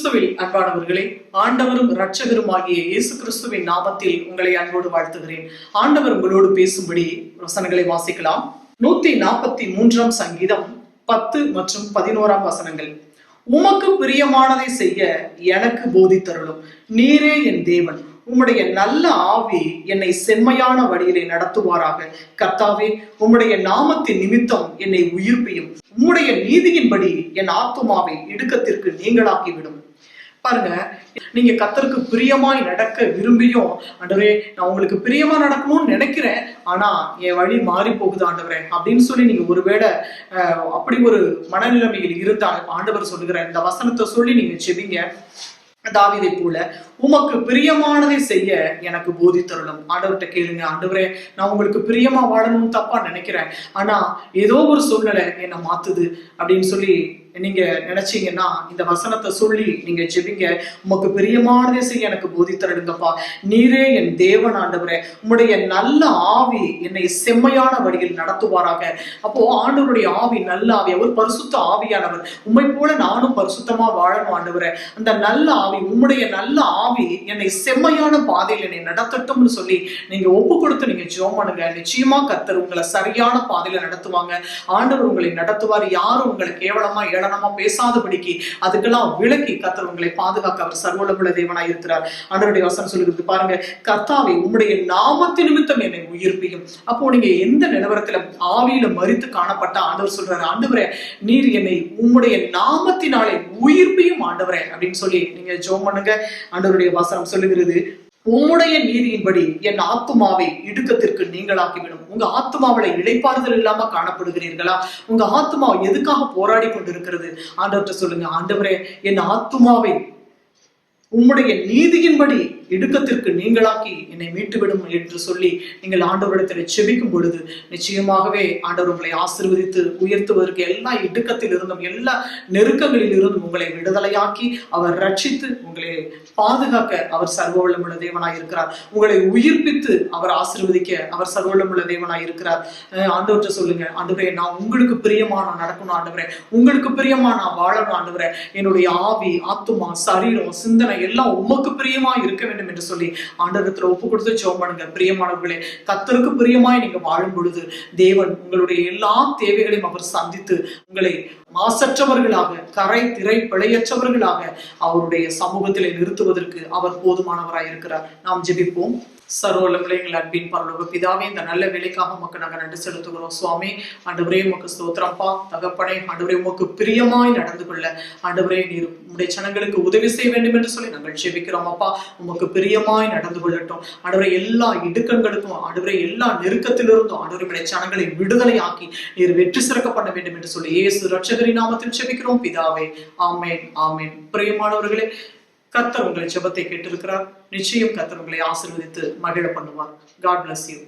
கிறிஸ்துவில் அன்பானவர்களே, ஆண்டவரும் இரட்சகரும் ஆகிய இயேசு கிறிஸ்துவின் நாமத்தில் உங்களை அன்போடு வாழ்த்துகிறேன். ஆண்டவர் உங்களோடு பேசும்படி வசனங்களை வாசிக்கலாம். 143 சங்கீதம் 10 மற்றும் 11 வசனங்கள். உமக்கு பிரியமானதை செய்ய எனக்கு போதித்தருளும். நீரே என் தேவன். உம்முடைய நல்ல ஆவி என்னை செம்மையான வழியிலே நடத்துவாராக. கர்த்தாவே, உம்முடைய நாமத்தின் நிமித்தம் என்னை உயிர்ப்பியும். உம்முடைய நீதியின்படி என் ஆத்துமாவை இடுக்கத்திற்கு நீங்களாக்கிவிடும். பாருங்க, நீங்க கர்த்தருக்கு பிரியமாய் நடக்க விரும்பியும், ஆண்டவரே நான் உங்களுக்கு பிரியமா நடக்கணும்னு நினைக்கிறேன், ஆனா என் வழி மாறி போகுது ஆண்டவரே அப்படின்னு சொல்லி நீங்க ஒருவேளை அப்படி ஒரு மனநிலைமையில் இருந்தால் ஆண்டவர் சொல்லுகிற இந்த வசனத்தை சொல்லி நீங்க செபிங்க. தாவீதை போல உமக்கு பிரியமானதை செய்ய எனக்கு போதித்தருளும். ஆண்டவர்கிட்ட கேளுங்க, ஆண்டவரே நான் உங்களுக்கு பிரியமா வாழணும்னு தப்பா நினைக்கிறேன், ஆனா ஏதோ ஒரு சூழ்நிலை என்னை மாத்துது அப்படின்னு சொல்லி நீங்க நினைச்சீங்கன்னா இந்த வசனத்தை சொல்லி நீங்க ஜெபிங்க. உமக்கு பிரியமானதை செய்ய எனக்கு போதித்தருளுங்கப்பா. நீரே என் தேவன் ஆண்டவரே. உம்முடைய நல்ல ஆவி என்னை செம்மையான வழியில் நடத்துவாராக. அப்போ ஆண்டவருடைய ஆவி நல்ல ஆவி, அவர் பரிசுத்த ஆவியானவர். உம்மை போல நானும் பரிசுத்தமா வாழணும் ஆண்டவரே. அந்த நல்ல ஆவி, உம்முடைய நல்ல ஆவி என்னை செம்மையான பாதையில் என்னை நடத்தட்டும்னு சொல்லி நீங்க ஒப்பு கொடுத்து நீங்க ஜெபம் பண்ணுங்க. நிச்சயமா கர்த்தர் உங்களை சரியான பாதையில நடத்துவாங்க. ஆண்டவர் உங்களை நடத்துவார். யாரும் உங்களை கேவலமா ஏளனமா பேசாதபடிக்கு அதுக்கெல்லாம் விலக்கி கர்த்தர் உங்களை பாதுகாக்க அவர் சர்வவல்லமையுள்ள தேவனாய் இருக்கிறார். ஆண்டவருடைய வசனம் சொல்லுகிறது பாருங்க, கர்த்தாவே உம்முடைய நாமத்தின் நிமித்தம் என்னை உயிர்ப்பியும். அப்போ நீங்க எந்த நிலவரத்துல ஆவியில மரித்து காணப்பட்ட ஆண்டவர் சொல்றாரு, ஆண்டவரே நீர் என்னை உம்முடைய நாமத்தினாலே உயிர்ப்பியும் ஆண்டவரே அப்படின்னு சொல்லி நீங்க ஜெபம் பண்ணுங்க. ஆண்டவருடைய வசனம் சொல்லுகிறது, உம்முடைய நீதியின்படி என் ஆத்துமாவை இடுக்கத்திற்கு நீங்களாக்கிவிடும். உங்க ஆத்துமாவில இளைப்பாறுதல் இல்லாம காணப்படுகிறீர்களா? உங்க ஆத்துமா எதுக்காக போராடி கொண்டிருக்கிறது? ஆண்டவர்கிட்ட சொல்லுங்க, ஆண்டவரே என் ஆத்துமாவை உம்முடைய நீதியின்படி இடுக்கத்திற்கு நீங்களாக்கி என்னை மீட்டுவிடும் என்று சொல்லி நீங்கள் ஆண்டவரிடத்தில் செபிக்கும் பொழுது நிச்சயமாகவே ஆண்டவர் உங்களை ஆசீர்வதித்து உயர்த்துவதற்கு எல்லா இடுக்கத்தில் இருந்தும் எல்லா நெருக்கங்களில் இருந்தும் உங்களை விடுதலையாக்கி அவர் ரட்சித்து உங்களை பாதுகாக்க அவர் சர்வவல்லமுள்ள தேவனாய் இருக்கிறார். உங்களை உயிர்ப்பித்து அவர் ஆசீர்வதிக்க அவர் சர்வவல்லமுள்ள தேவனாய் இருக்கிறார். ஆண்டவர்கிட்ட சொல்லுங்க, ஆண்டவரே நான் உங்களுக்கு பிரியமா நான் நடக்கணும் ஆண்டவரே, உங்களுக்கு பிரியமா நான் வாழணும் ஆண்டவரே. என்னுடைய ஆவி, ஆத்துமா, சரீரம், சிந்தனை எல்லாம் உமக்கு பிரியமா இருக்க வேண்டும் என்று சொல்லி ஆண்டவரத்துல ஒப்பு கொடுத்து ஜெபம் பண்ணுங்க. பிரியமானவர்களே, கர்த்தருக்கு பிரியமாய் நீங்க வாழும் பொழுது தேவன் உங்களுடைய எல்லா தேவைகளையும் அவர் சந்தித்து உங்களை மாசற்றவர்களாக, கரை திரை பிழையற்றவர்களாக அவருடைய சமூகத்திலே நிறுத்துவதற்கு அவர் போதுமானவராய் இருக்கிறார். நாம் ஜெபிப்போம். சர்வவல்லமையுள்ள எங்கள் அன்பின் பரலோக பிதாவே, இந்த நல்ல வேலைக்காக உமக்கு நாங்கள் நன்றி செலுத்துகிறோம் சுவாமி. ஆண்டவரே உமக்கு ஸ்தோத்திரம்பா. தகப்பனே, ஆண்டவரே உமக்கு பிரியமாய் நடந்து கொள்ள ஆண்டவரே நீர் உம்முடைய ஜனங்களுக்கு உதவி செய்ய வேண்டும் என்று சொல்லி நாங்கள் ஜெபிக்கிறோம் அப்பா. உமக்கு பிரியமாய் நடந்து கொள்ளட்டும் ஆண்டவரே. எல்லா இடுக்கங்களுக்கும் ஆண்டவரே, எல்லா நெருக்கத்திலிருந்தும் ஆண்டவரே உம்முடைய ஜனங்களை விடுதலை ஆக்கி நீர் வெற்றி சிறக்க பண்ண வேண்டும் என்று சொல்லி இயேசு இரட்சகரின் நாமத்தில் ஜெபிக்கிறோம் பிதாவே. ஆமென், ஆமென். பிரியமானவர்களே, கர்த்தர் உங்கள் ஜெபத்தை கேட்டிருக்கிறார். நிச்சயம் கர்த்தர் உங்களை ஆசீர்வதித்து மகிழ பண்ணுவார். God bless you.